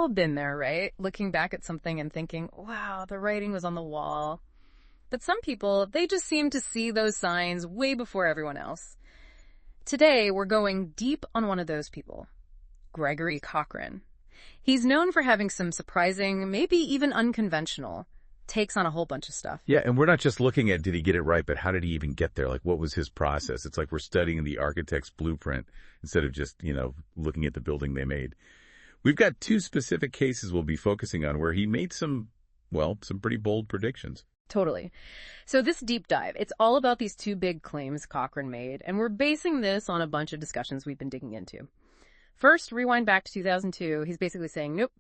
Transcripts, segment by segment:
all been there, right? Looking back at something and thinking, wow, the writing was on the wall. But some people, they just seem to see those signs way before everyone else. Today, we're going deep on one of those people, Gregory Cochran. He's known for having some surprising, maybe even unconventional takes on a whole bunch of stuff. Yeah, and we're not just looking at did he get it right, but how did he even get there? Like, what was his process? It's like we're studying the architect's blueprint instead of just, looking at the building they made. We've got two specific cases we'll be focusing on where he made some pretty bold predictions. Totally. So this deep dive, it's all about these two big claims Cochran made, and we're basing this on a bunch of discussions we've been digging into. First, rewind back to 2002, he's basically saying, nope,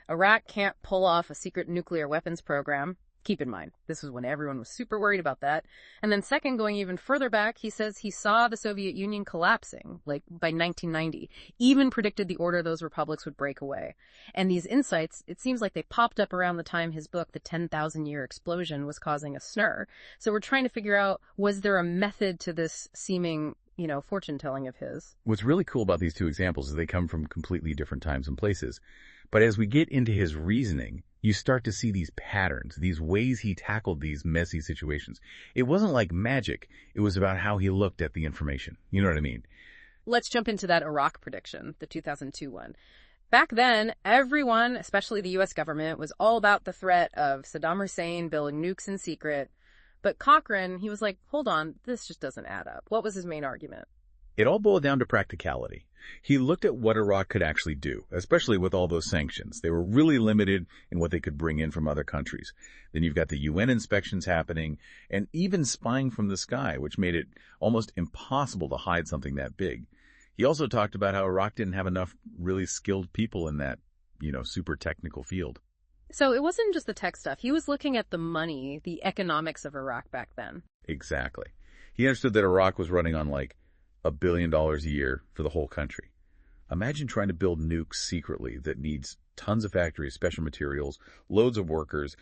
Iraq can't pull off a secret nuclear weapons program. Keep in mind, this was when everyone was super worried about that. And then second, going even further back, he says he saw the Soviet Union collapsing, like by 1990, even predicted the order those republics would break away. And these insights, it seems like they popped up around the time his book, The 10,000-Year Explosion, was causing a stir. So we're trying to figure out, was there a method to this seeming fortune-telling of his? What's really cool about these two examples is they come from completely different times and places. But as we get into his reasoning, you start to see these patterns, these ways he tackled these messy situations. It wasn't like magic. It was about how he looked at the information. You know what I mean? Let's jump into that Iraq prediction, the 2002 one. Back then, everyone, especially the U.S. government, was all about the threat of Saddam Hussein building nukes in secret. But Cochran, he was like, hold on, this just doesn't add up. What was his main argument? It all boiled down to practicality. He looked at what Iraq could actually do, especially with all those sanctions. They were really limited in what they could bring in from other countries. Then you've got the UN inspections happening, and even spying from the sky, which made it almost impossible to hide something that big. He also talked about how Iraq didn't have enough really skilled people in that, super technical field. So it wasn't just the tech stuff. He was looking at the money, the economics of Iraq back then. Exactly. He understood that Iraq was running on $1 billion a year for the whole country. Imagine trying to build nukes secretly that needs tons of factories, special materials, loads of workers,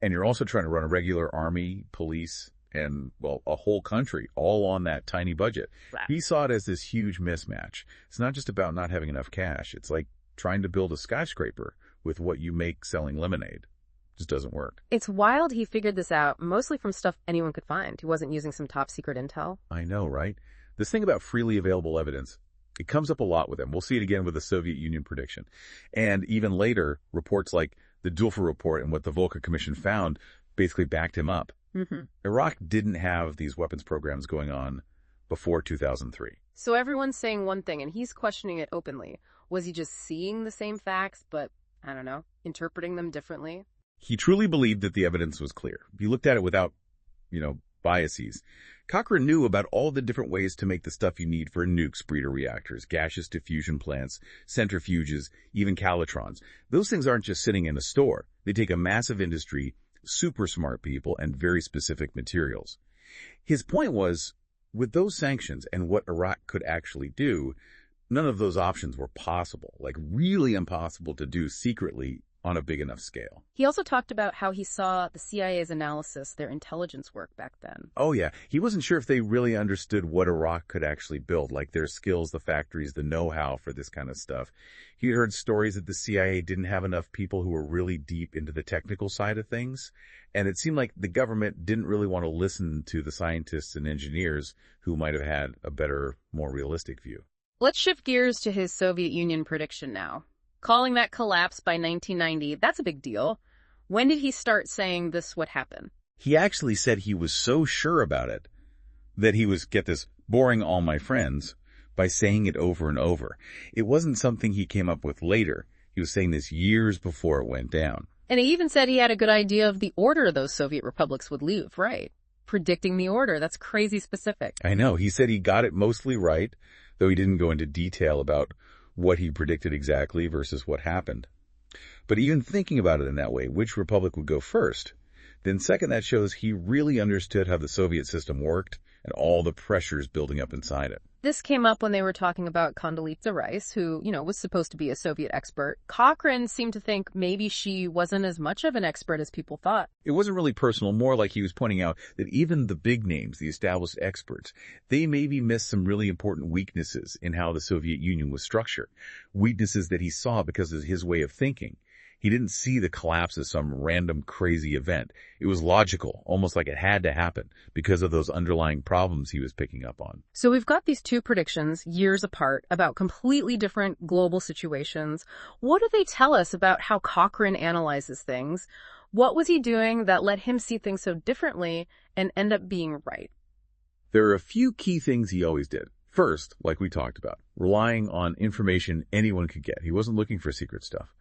and you're also trying to run a regular army, police, and, a whole country all on that tiny budget. Wow. He saw it as this huge mismatch. It's not just about not having enough cash. It's like trying to build a skyscraper with what you make selling lemonade. It just doesn't work. It's wild he figured this out, mostly from stuff anyone could find. He wasn't using some top secret intel. I know, right? This thing about freely available evidence, it comes up a lot with him. We'll see it again with the Soviet Union prediction. And even later, reports like the Dulfer report and what the Volcker Commission found basically backed him up. Mm-hmm. Iraq didn't have these weapons programs going on before 2003. So everyone's saying one thing, and he's questioning it openly. Was he just seeing the same facts, but, I don't know, interpreting them differently? He truly believed that the evidence was clear. He looked at it without, biases. Cochran knew about all the different ways to make the stuff you need for nukes, breeder reactors, gaseous diffusion plants, centrifuges, even calatrons. Those things aren't just sitting in a store. They take a massive industry, super smart people, and very specific materials. His point was, with those sanctions and what Iraq could actually do, none of those options were possible, like really impossible to do secretly on a big enough scale. He also talked about how he saw the CIA's analysis, their intelligence work back then. Oh, yeah. He wasn't sure if they really understood what Iraq could actually build, like their skills, the factories, the know-how for this kind of stuff. He heard stories that the CIA didn't have enough people who were really deep into the technical side of things, and it seemed like the government didn't really want to listen to the scientists and engineers who might have had a better, more realistic view. Let's shift gears to his Soviet Union prediction now. Calling that collapse by 1990, that's a big deal. When did he start saying this would happen? He actually said he was so sure about it that he was, get this, boring all my friends by saying it over and over. It wasn't something he came up with later. He was saying this years before it went down. And he even said he had a good idea of the order those Soviet republics would leave, right? Predicting the order, that's crazy specific. I know. He said he got it mostly right, though he didn't go into detail about what he predicted exactly versus what happened. But even thinking about it in that way, which republic would go first, then second, that shows he really understood how the Soviet system worked and all the pressures building up inside it. This came up when they were talking about Condoleezza Rice, who, was supposed to be a Soviet expert. Cochran seemed to think maybe she wasn't as much of an expert as people thought. It wasn't really personal, more like he was pointing out that even the big names, the established experts, they maybe missed some really important weaknesses in how the Soviet Union was structured. Weaknesses that he saw because of his way of thinking. He didn't see the collapse as some random crazy event. It was logical, almost like it had to happen because of those underlying problems he was picking up on. So we've got these two predictions years apart about completely different global situations. What do they tell us about how Cochran analyzes things? What was he doing that let him see things so differently and end up being right? There are a few key things he always did. First, like we talked about, relying on information anyone could get. He wasn't looking for secret stuff.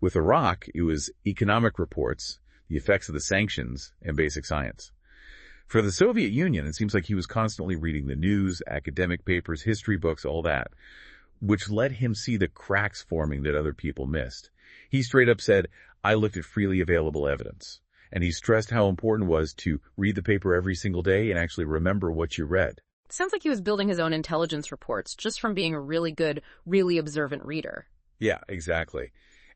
With Iraq, it was economic reports, the effects of the sanctions, and basic science. For the Soviet Union, it seems like he was constantly reading the news, academic papers, history books, all that, which let him see the cracks forming that other people missed. He straight up said, I looked at freely available evidence. And he stressed how important it was to read the paper every single day and actually remember what you read. It sounds like he was building his own intelligence reports just from being a really good, really observant reader. Yeah, exactly.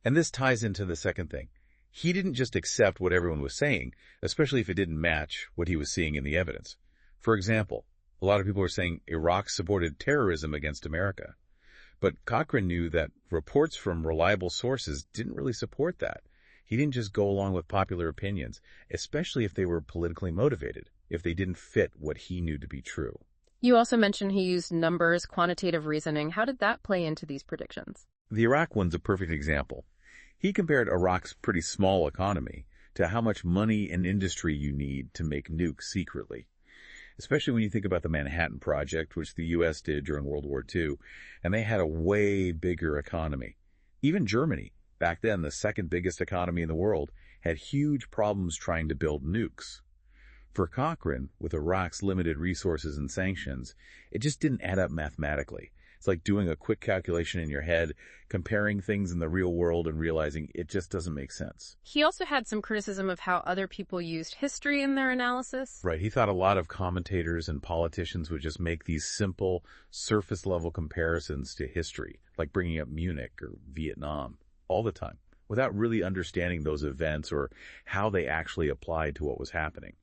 And this ties into the second thing. He didn't just accept what everyone was saying, especially if it didn't match what he was seeing in the evidence. For example, a lot of people were saying Iraq supported terrorism against America. But Cochran knew that reports from reliable sources didn't really support that. He didn't just go along with popular opinions, especially if they were politically motivated, if they didn't fit what he knew to be true. You also mentioned he used numbers, quantitative reasoning. How did that play into these predictions? The Iraq one's a perfect example. He compared Iraq's pretty small economy to how much money and industry you need to make nukes secretly. Especially when you think about the Manhattan Project, which the U.S. did during World War II, and they had a way bigger economy. Even Germany, back then the second biggest economy in the world, had huge problems trying to build nukes. For Cochran, with Iraq's limited resources and sanctions, it just didn't add up mathematically. It's like doing a quick calculation in your head, comparing things in the real world and realizing it just doesn't make sense. He also had some criticism of how other people used history in their analysis. Right. He thought a lot of commentators and politicians would just make these simple, surface-level comparisons to history, like bringing up Munich or Vietnam all the time, without really understanding those events or how they actually applied to what was happening.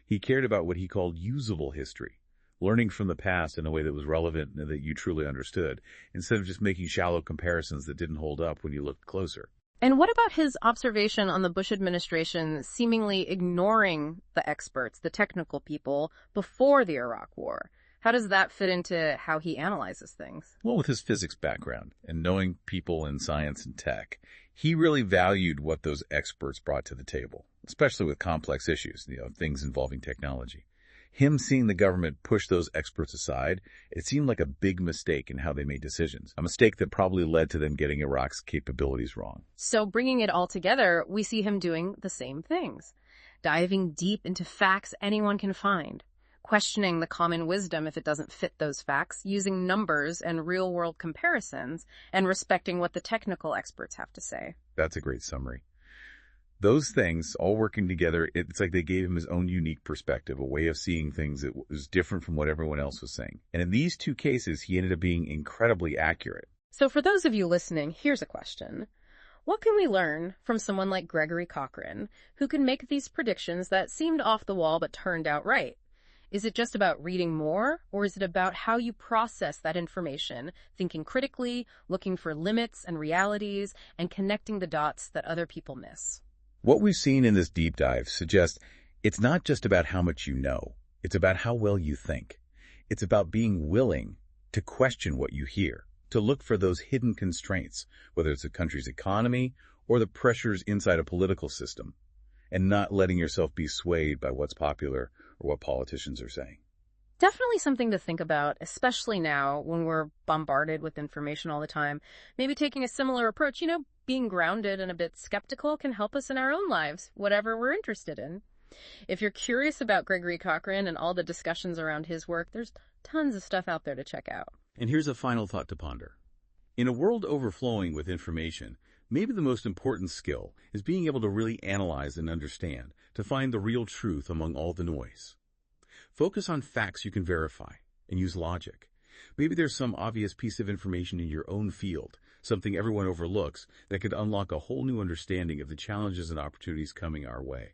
He cared about what he called usable history, learning from the past in a way that was relevant and that you truly understood, instead of just making shallow comparisons that didn't hold up when you looked closer. And what about his observation on the Bush administration seemingly ignoring the experts, the technical people, before the Iraq War? How does that fit into how he analyzes things? Well, with his physics background and knowing people in science and tech, he really valued what those experts brought to the table, especially with complex issues, things involving technology. Him seeing the government push those experts aside, it seemed like a big mistake in how they made decisions. A mistake that probably led to them getting Iraq's capabilities wrong. So bringing it all together, we see him doing the same things. Diving deep into facts anyone can find. Questioning the common wisdom if it doesn't fit those facts, using numbers and real-world comparisons, and respecting what the technical experts have to say. That's a great summary. Those things, all working together, it's like they gave him his own unique perspective, a way of seeing things that was different from what everyone else was saying. And in these two cases, he ended up being incredibly accurate. So for those of you listening, here's a question. What can we learn from someone like Gregory Cochran, who can make these predictions that seemed off the wall but turned out right? Is it just about reading more, or is it about how you process that information, thinking critically, looking for limits and realities, and connecting the dots that other people miss? What we've seen in this deep dive suggests it's not just about how much you know. It's about how well you think. It's about being willing to question what you hear, to look for those hidden constraints, whether it's a country's economy or the pressures inside a political system, and not letting yourself be swayed by what's popular or what politicians are saying. Definitely something to think about, especially now when we're bombarded with information all the time. Maybe taking a similar approach, being grounded and a bit skeptical can help us in our own lives, whatever we're interested in. If you're curious about Gregory Cochran and all the discussions around his work, there's tons of stuff out there to check out. And here's a final thought to ponder. In a world overflowing with information, maybe the most important skill is being able to really analyze and understand, to find the real truth among all the noise. Focus on facts you can verify and use logic. Maybe there's some obvious piece of information in your own field, something everyone overlooks, that could unlock a whole new understanding of the challenges and opportunities coming our way.